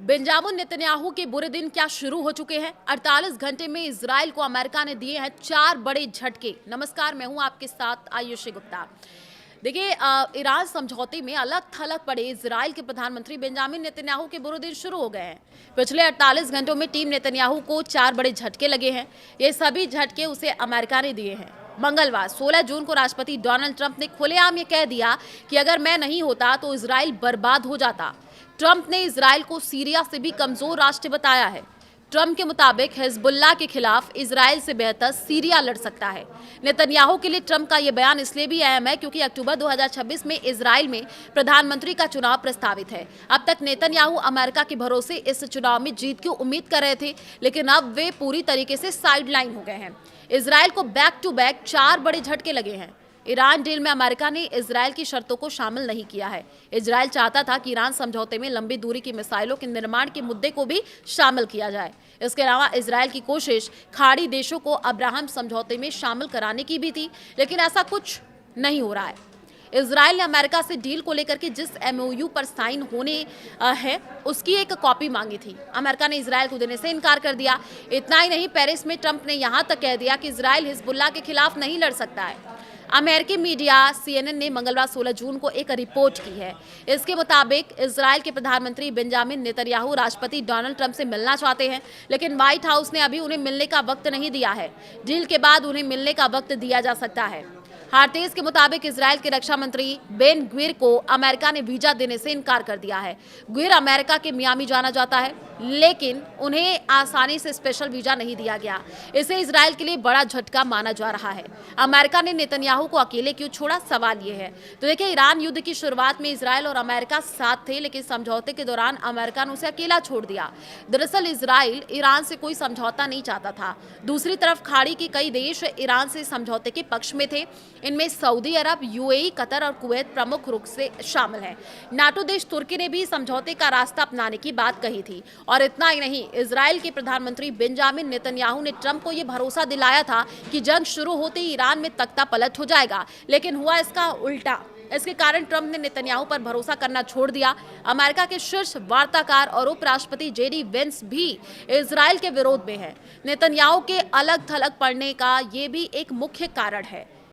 Benjamin Netanyahu के बुरे दिन क्या शुरू हो चुके हैं। 48 घंटे में इजराइल को अमेरिका ने दिए हैं 4 बड़े झटके। नमस्कार, मैं हूं आपके साथ आयुषी गुप्ता। देखिए, ईरान समझौते में अलग थलग पड़े इजराइल के प्रधानमंत्री बेंजामिन नेतन्याहू के बुरे दिन शुरू हो गए हैं। पिछले 48 घंटों में टीम नेतन्याहू को 4 बड़े झटके लगे हैं। ये सभी झटके उसे अमेरिका ने दिए हैं। मंगलवार 16 जून को राष्ट्रपति डोनाल्ड ट्रंप ने खुलेआम ये कह दिया कि अगर मैं नहीं होता तो इजराइल बर्बाद हो जाता। ट्रंप ने इजराइल को सीरिया से भी कमजोर राष्ट्र बताया है। ट्रंप के मुताबिक हिजबुल्लाह के खिलाफ इजराइल से बेहतर सीरिया लड़ सकता है। नेतन्याहू के लिए ट्रंप का यह बयान इसलिए भी अहम है क्योंकि अक्टूबर 2026 में इजराइल में प्रधानमंत्री का चुनाव प्रस्तावित है। अब तक नेतन्याहू अमेरिका के भरोसे इस चुनाव में जीत की उम्मीद कर रहे थे, लेकिन अब वे पूरी तरीके से साइडलाइन हो गए हैं। इजराइल को बैक टू बैक 4 बड़े झटके लगे हैं। ईरान डील में अमेरिका ने इजराइल की शर्तों को शामिल नहीं किया है। इजराइल चाहता था कि ईरान समझौते में लंबी दूरी की मिसाइलों के निर्माण के मुद्दे को भी शामिल किया जाए। इसके अलावा इजराइल की कोशिश खाड़ी देशों को अब्राहम समझौते में शामिल कराने की भी थी, लेकिन ऐसा कुछ नहीं हो रहा है। इजराइल ने अमेरिका से डील को लेकर के जिस MOU पर साइन होने है उसकी एक कॉपी मांगी थी। अमेरिका ने इजराइल को देने से इनकार कर दिया। इतना ही नहीं, पेरिस में ट्रंप ने यहां तक कह दिया कि इजराइल हिजबुल्लाह के खिलाफ नहीं लड़ सकता है। अमेरिकी मीडिया CNN ने मंगलवार 16 जून को एक रिपोर्ट की है। इसके मुताबिक इजराइल के प्रधानमंत्री बेंजामिन नेतन्याहू राष्ट्रपति डोनाल्ड ट्रंप से मिलना चाहते हैं, लेकिन व्हाइट हाउस ने अभी उन्हें मिलने का वक्त नहीं दिया है। डील के बाद उन्हें मिलने का वक्त दिया जा सकता है। हार्तेस के मुताबिक इजराइल के रक्षा मंत्री बेन ग्विर को अमेरिका ने वीजा देने से इनकार कर दिया है। ग्विर अमेरिका के मियामी जाना जाता है, लेकिन उन्हें आसानी से स्पेशल वीजा नहीं दिया गया। इसे इजराइल के लिए बड़ा झटका माना जा रहा है। अमेरिका ने नेतन्याहू को अकेले क्यों छोड़ा, सवाल ये है। तो देखिए, ईरान युद्ध की शुरुआत में इजराइल और अमेरिका साथ थे, लेकिन समझौते के दौरान अमेरिका ने उसे अकेला छोड़ दिया। दरअसल इजराइल ईरान से कोई समझौता नहीं चाहता था। दूसरी तरफ खाड़ी के कई देश ईरान से समझौते के पक्ष में थे। इनमें सऊदी अरब, UAE, कतर और कुवैत प्रमुख रूप से शामिल हैं। नाटो देश तुर्की ने भी समझौते का रास्ता अपनाने की बात कही थी। और इतना ही नहीं, इजराइल के प्रधानमंत्री बेंजामिन नेतन्याहू ने ट्रंप को यह भरोसा दिलाया था कि जंग शुरू होते ही ईरान में तख्ता पलट हो जाएगा, लेकिन हुआ इसका उल्टा। इसके कारण ट्रंप ने नेतन्याहू पर भरोसा करना छोड़ दिया। अमेरिका के शीर्ष वार्ताकार और उपराष्ट्रपति JD वेंस भी इजराइल के विरोध में है। नेतन्याहू के अलग थलग पड़ने का ये भी एक मुख्य कारण है।